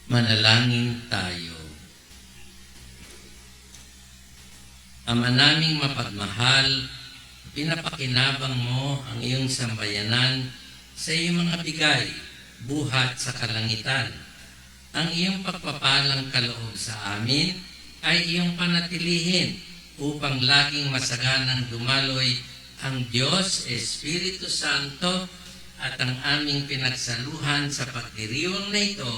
Manalangin tayo. Ama naming mapagmahal, pinapakinabang mo ang iyong sambayanan sa iyong mga bigay, buhat sa kalangitan. Ang iyong pagpapalang kaloob sa amin ay iyong panatilihin upang laging masaganang dumaloy ang Diyos, Espiritu Santo, at ang aming pinagsaluhan sa pagdiriwang na ito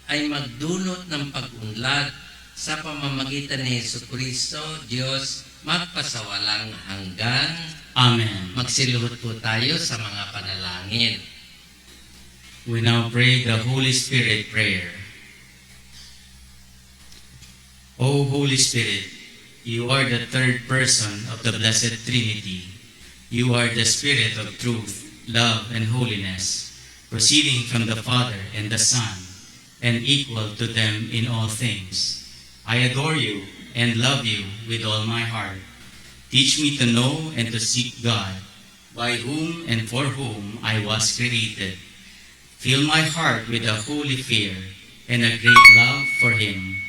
ay magdulot ng pag-unlad sa pamamagitan ni Jesucristo, Diyos, magpasawalang hanggan. Amen. Magsiluhod po tayo sa mga panalangin. We now pray the Holy Spirit prayer. O Holy Spirit, you are the third person of the Blessed Trinity. You are the Spirit of truth, love, and holiness, proceeding from the Father and the Son, and equal to them in all things. I adore you and love you with all my heart. Teach me to know and to seek God, by whom and for whom I was created. Fill my heart with a holy fear and a great love for Him.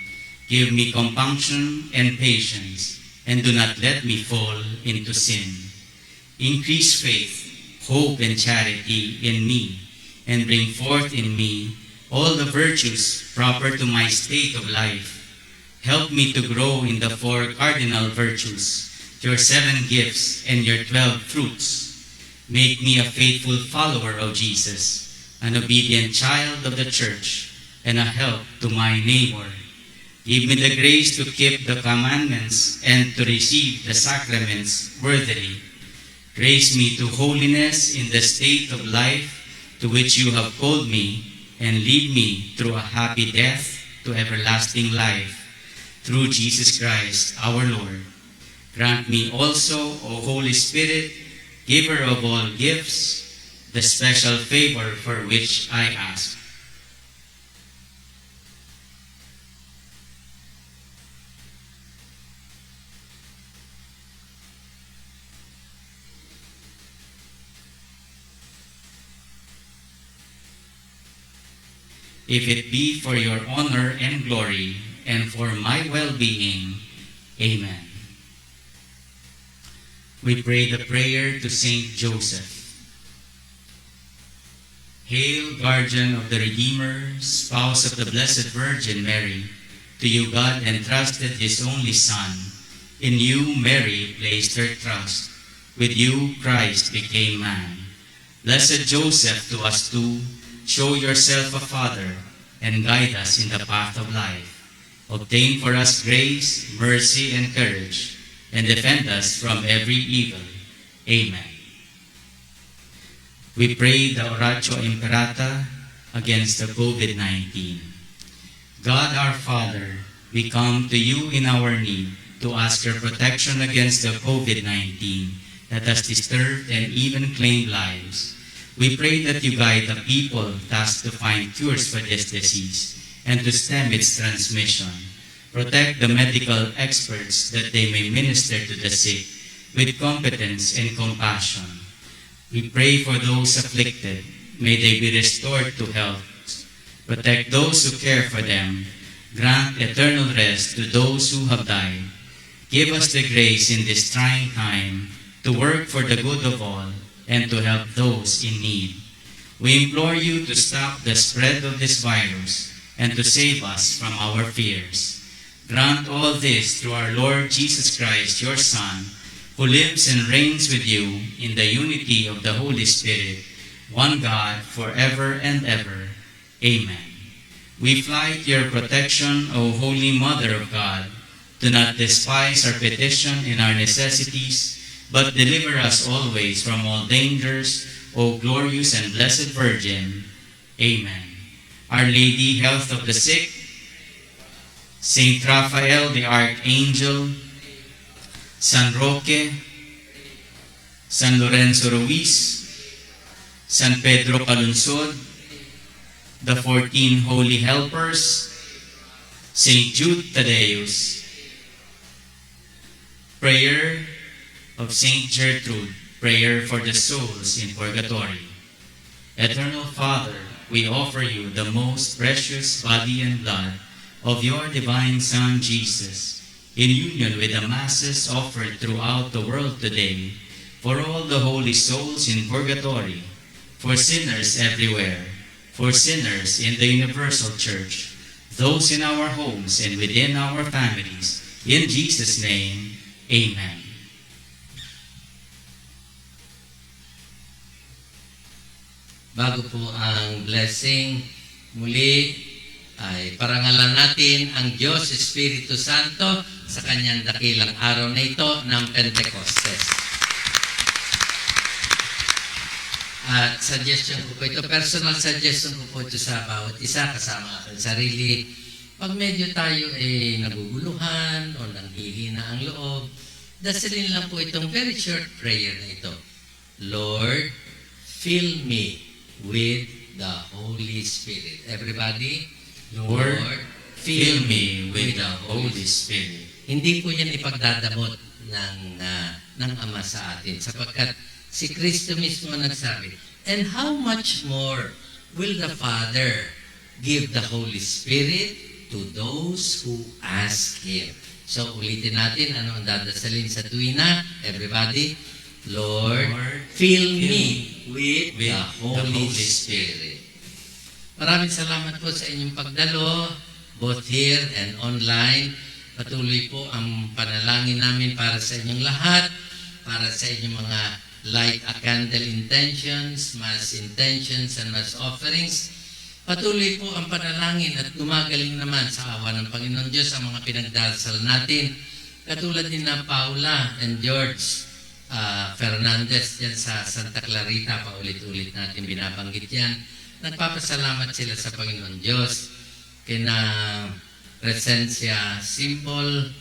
Give me compunction and patience, and do not let me fall into sin. Increase faith, hope, and charity in me, and bring forth in me all the virtues proper to my state of life. Help me to grow in the 4 cardinal virtues, your 7 gifts, and your 12 fruits. Make me a faithful follower of Jesus, an obedient child of the Church, and a help to my neighbor. Give me the grace to keep the commandments and to receive the sacraments worthily. Raise me to holiness in the state of life to which you have called me, and lead me through a happy death to everlasting life. Through Jesus Christ our Lord. Grant me also, O Holy Spirit, giver of all gifts, the special favor for which I ask. If it be for your honor and glory, and for my well-being. Amen. We pray the prayer to Saint Joseph. Hail, guardian of the Redeemer, spouse of the Blessed Virgin Mary, to you God entrusted His only Son. In you Mary placed her trust. With you Christ became man. Blessed Joseph, to us too, show yourself a father, and guide us in the path of life. Obtain for us grace, mercy, and courage, and defend us from every evil. Amen. We pray the Oratio Imperata against the COVID-19. God our Father, we come to you in our need to ask your protection against the COVID-19 that has disturbed and even claimed lives. We pray that you guide the people tasked to find cures for this disease and to stem its transmission. Protect the medical experts that they may minister to the sick with competence and compassion. We pray for those afflicted. May they be restored to health. Protect those who care for them. Grant eternal rest to those who have died. Give us the grace in this trying time to work for the good of all and to help those in need. We implore you to stop the spread of this virus and to save us from our fears. Grant all this through our Lord Jesus Christ, your Son, who lives and reigns with you in the unity of the Holy Spirit, one God, forever and ever. Amen. We fly to your protection, O Holy Mother of God. Do not despise our petition in our necessities, but deliver us always from all dangers, O glorious and blessed Virgin. Amen. Our Lady, health of the sick, Saint Raphael the Archangel, San Roque, San Lorenzo Ruiz, San Pedro Calunsod, the 14 Holy Helpers, Saint Jude Thaddeus. Prayer of Saint Gertrude, prayer for the souls in purgatory. Eternal Father, we offer you the most precious body and blood of your divine Son, Jesus, in union with the masses offered throughout the world today, for all the holy souls in purgatory, for sinners everywhere, for sinners in the universal church, those in our homes and within our families, in Jesus' name, amen. Bago po ang blessing, muli ay parangalan natin ang Diyos Espiritu Santo sa kanyang dakilang araw na ito ng Pentecostes. At suggestion ko po ito, personal suggestion ko po ito sa bawat isa kasama aking sarili. Pag medyo tayo ay naguguluhan o nanghihina ang loob, dasalin lang po itong very short prayer na ito. Lord, fill me with the Holy Spirit. Everybody, Lord, fill me with the Holy Spirit. Hindi po yan ipagdadamot ng Ama sa atin sapagkat si Kristo mismo nagsabi, and how much more will the Father give the Holy Spirit to those who ask Him? So ulitin natin ano ang dadasalin sa tuwina. Everybody, Lord, fill me with the Holy Spirit. Maraming salamat po sa inyong pagdalo, both here and online. Patuloy po ang panalangin namin para sa inyong lahat, para sa inyong mga light a candle intentions, mass intentions, and mass offerings. Patuloy po ang panalangin at gumagaling naman sa awa ng Panginoon Diyos ang mga pinagdarasal natin. Katulad ni na Paula and George Fernandez yan sa Santa Clarita, paulit-ulit natin binabanggit yan. Nagpapasalamat sila sa Panginoon Diyos. Kina Presencia Simple,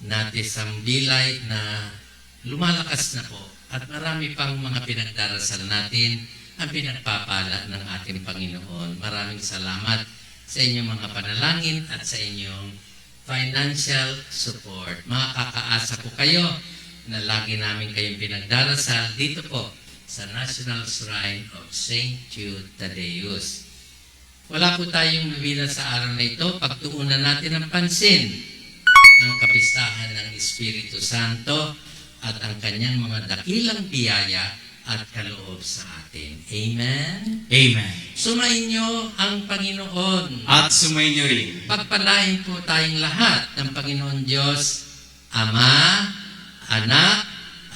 Nati Sambilay na lumalakas na po. At marami pang mga pinagdarasal natin ang pinagpapala ng ating Panginoon. Maraming salamat sa inyong mga panalangin at sa inyong financial support. Makakaasa po kayo na lagi namin kayong pinagdarasal dito po sa National Shrine of St. Jude Thaddeus. Wala po tayong bibilang sa araw na ito. Pagtuunan natin ng pansin ang kapistahan ng Espiritu Santo at ang kanyang mga dakilang biyaya at kaloob sa atin. Amen? Amen. Sumainyo ang Panginoon. At sumainyo rin. Pagpalain po tayong lahat ng Panginoon Diyos, Ama, Anak,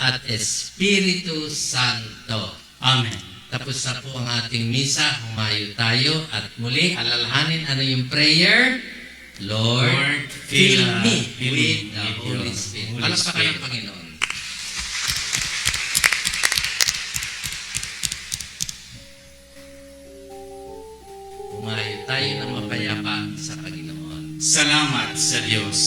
at Espiritu Santo. Amen. Tapos na po ang ating misa, humayo tayo at muli alalahanin ano yung prayer? Lord, fill me with the Holy Spirit. Palakpakan ng Panginoon. Humayo tayo ng mapayapa sa Panginoon. Salamat sa Diyos.